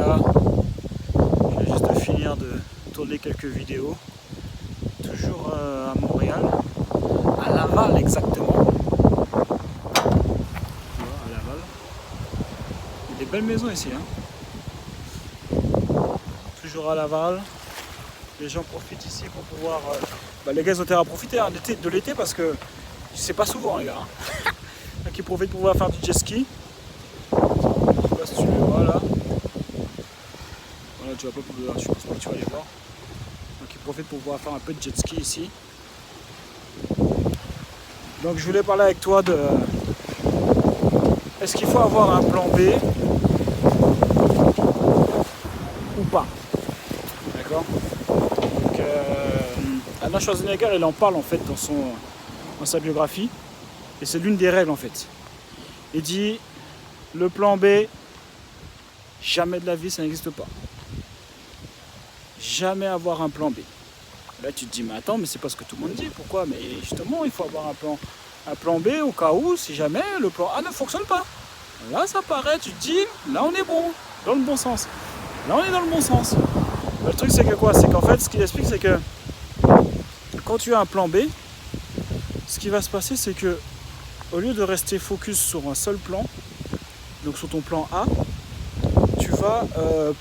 gars, je viens juste de finir de tourner quelques vidéos. Toujours à Montréal, à Laval exactement. Tu vois, à Laval. Il y a des belles maisons ici. Toujours à Laval. Les gens profitent ici pour pouvoir... les gars ils ont intérêt à profiter de l'été parce que c'est pas souvent les gars. Donc ils profitent pour pouvoir faire du jet ski. Je sais pas si tu le vois là. Voilà, tu vas pas pouvoir, je pense pas que tu vas aller voir. Donc ils profitent pour pouvoir faire un peu de jet ski ici. Donc je voulais parler avec toi de... Est-ce qu'il faut avoir un plan B ou pas? D'accord. Donc Arnold Schwarzenegger il en parle en fait dans sa biographie. Et c'est l'une des règles en fait. Il dit le plan B, jamais de la vie ça n'existe pas. Jamais avoir un plan B. Là tu te dis mais attends mais c'est pas ce que tout le monde dit, pourquoi? Mais justement il faut avoir un plan B au cas où si jamais le plan A ne fonctionne pas. Là ça paraît, tu te dis là on est bon, dans le bon sens. Là on est dans le bon sens. Le truc c'est que quoi? C'est qu'en fait ce qu'il explique c'est que quand tu as un plan B, ce qui va se passer c'est que au lieu de rester focus sur un seul plan, donc sur ton plan A, tu vas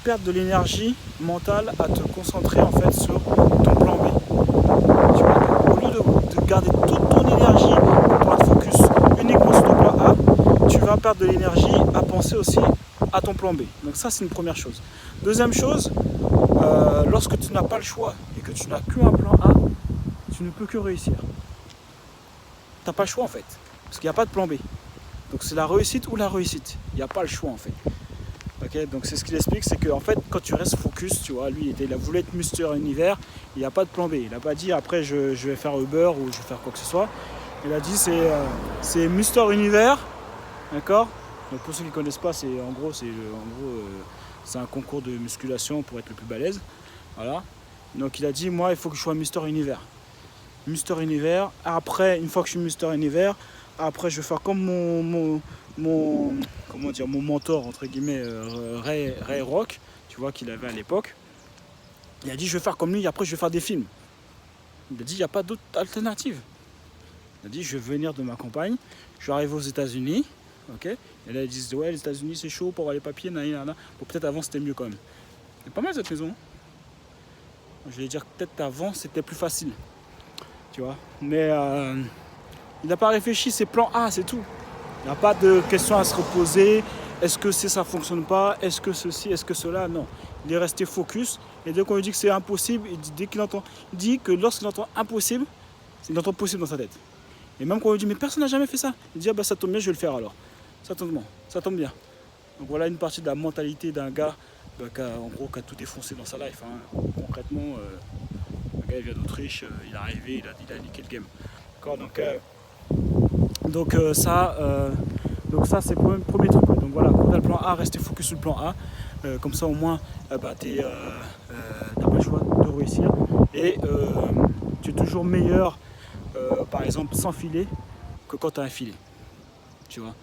perdre de l'énergie mentale à te concentrer en fait sur ton plan B. Tu vois, au lieu de garder toute ton énergie pour pouvoir focus uniquement sur ton plan A, tu vas perdre de l'énergie à penser aussi à ton plan B. Donc ça c'est une première chose. Deuxième chose, lorsque tu n'as pas le choix et que tu n'as qu'un plan A, tu ne peux que réussir. Tu n'as pas le choix en fait, parce qu'il n'y a pas de plan B. Donc c'est la réussite ou la réussite. Il n'y a pas le choix en fait. Okay, donc c'est ce qu'il explique, c'est que en fait quand tu restes focus, tu vois, lui il a voulu être Mister Univers, il n'y a pas de plan B. Il n'a pas dit après je vais faire Uber ou je vais faire quoi que ce soit. Il a dit c'est Mister Univers, d'accord. Donc pour ceux qui ne connaissent pas, c'est un concours de musculation pour être le plus balèze. Voilà. Donc il a dit moi il faut que je sois Mister Univers. Mister Univers. Après une fois que je suis Mister Univers, après je vais faire comme mon mentor entre guillemets Ray Rock, tu vois qu'il avait à l'époque. Il a dit je vais faire comme lui, après je vais faire des films. Il a dit il n'y a pas d'autre alternative. Il a dit je vais venir de ma campagne, je vais arriver aux États-Unis, ok. Et là ils disent ouais les États-Unis c'est chaud pour avoir les papiers, nanana. Bon, peut-être avant c'était mieux quand même. C'est pas mal cette maison. Je vais dire peut-être avant c'était plus facile, tu vois. Mais il n'a pas réfléchi, c'est plan A, c'est tout. Il n'y a pas de questions à se reposer. Est-ce que ça ne fonctionne pas? Est-ce que ceci? Est-ce que cela? Non. Il est resté focus. Et dès qu'on lui dit que c'est impossible, il dit que lorsqu'il entend impossible, il entend possible dans sa tête. Et même quand on lui dit mais personne n'a jamais fait ça, il dit ah bah ça tombe bien, je vais le faire alors. Ça tombe bien. Donc voilà une partie de la mentalité d'un gars qui a tout défoncé dans sa life. Concrètement, le gars il vient d'Autriche, il est arrivé, il a niqué le game. D'accord, donc ça c'est le premier truc. Donc voilà, quand tu as le plan A, restez focus sur le plan A. Comme ça au moins t'as pas le choix de réussir. Et tu es toujours meilleur par exemple sans filet que quand tu as un filet. Tu vois.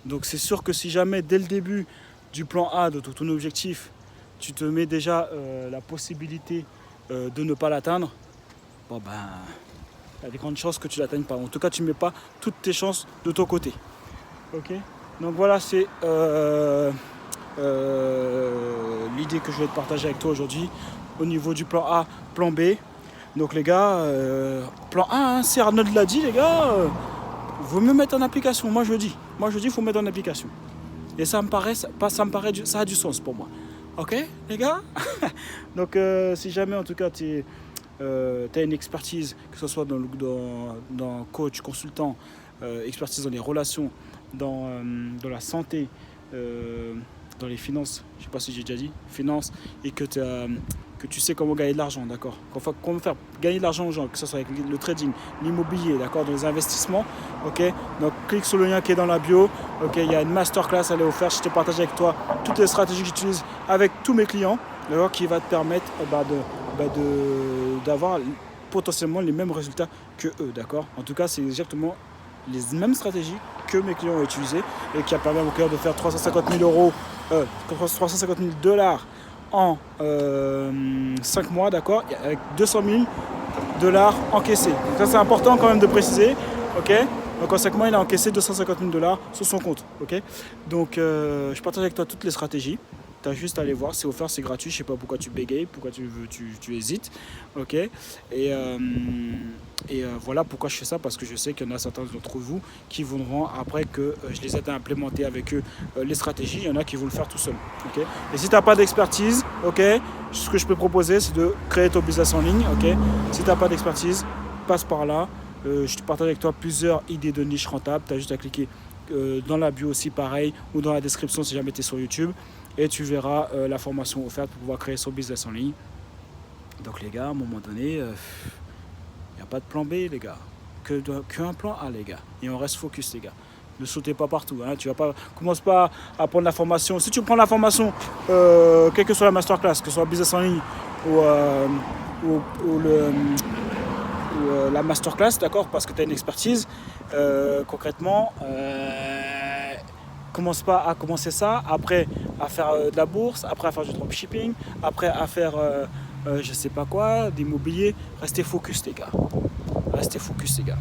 Donc c'est sûr que si jamais dès le début du plan A, de ton objectif, tu te mets déjà la possibilité de ne pas l'atteindre, bon ben il y a des grandes chances que tu ne l'atteignes pas. En tout cas, tu ne mets pas toutes tes chances de ton côté. Ok. Donc voilà, c'est l'idée que je vais te partager avec toi aujourd'hui au niveau du plan A, plan B. Donc les gars, plan A, si Arnold l'a dit, les gars, vaut mieux mettre en application. Moi je dis, il faut mettre en application. Et ça a du sens pour moi. Ok, les gars. Donc si jamais en tout cas tu as une expertise, que ce soit dans coach, consultant, expertise dans les relations, dans la santé, dans les finances, je ne sais pas si j'ai déjà dit, finances, et que tu sais comment gagner de l'argent, d'accord, comment faire gagner de l'argent aux gens, que ce soit avec le trading, l'immobilier, d'accord, dans les investissements, ok. Donc clique sur le lien qui est dans la bio, ok, il y a une masterclass à aller offrir, je te partage avec toi toutes les stratégies que j'utilise avec tous mes clients, d'accord, qui va te permettre d'avoir potentiellement les mêmes résultats que eux, d'accord. En tout cas, c'est exactement les mêmes stratégies que mes clients ont utilisées et qui a permis à mon client de faire 350 000 € 350 000 dollars en 5 mois, d'accord, avec 200 000 dollars encaissés. Donc ça c'est important quand même de préciser, ok. Donc en 5 mois il a encaissé 250 000 dollars sur son compte, ok. Donc je partage avec toi toutes les stratégies. Tu as juste à aller voir, c'est offert, c'est gratuit, je sais pas pourquoi tu bégayes, pourquoi tu hésites, ok. Voilà pourquoi je fais ça, parce que je sais qu'il y en a certains d'entre vous qui voudront, après que je les aide à implémenter avec eux les stratégies, il y en a qui vont le faire tout seul, ok. Et si tu n'as pas d'expertise, ok, ce que je peux proposer c'est de créer ton business en ligne, ok. Si tu n'as pas d'expertise, passe par là, je te partage avec toi plusieurs idées de niche rentables, tu as juste à cliquer dans la bio aussi pareil, ou dans la description si jamais tu es sur YouTube, et tu verras la formation offerte pour pouvoir créer son business en ligne. Donc les gars, à un moment donné, il n'y a pas de plan B les gars, qu'un plan A les gars, et on reste focus les gars. Ne sautez pas partout, hein. Tu vas pas, commence pas à prendre la formation. Si tu prends la formation, quelle que soit la masterclass, que ce soit business en ligne ou la masterclass, d'accord, parce que tu as une expertise, concrètement, commence pas à commencer ça, après à faire de la bourse, après à faire du dropshipping, après à faire je sais pas quoi, d'immobilier. Restez focus les gars. Restez focus les gars.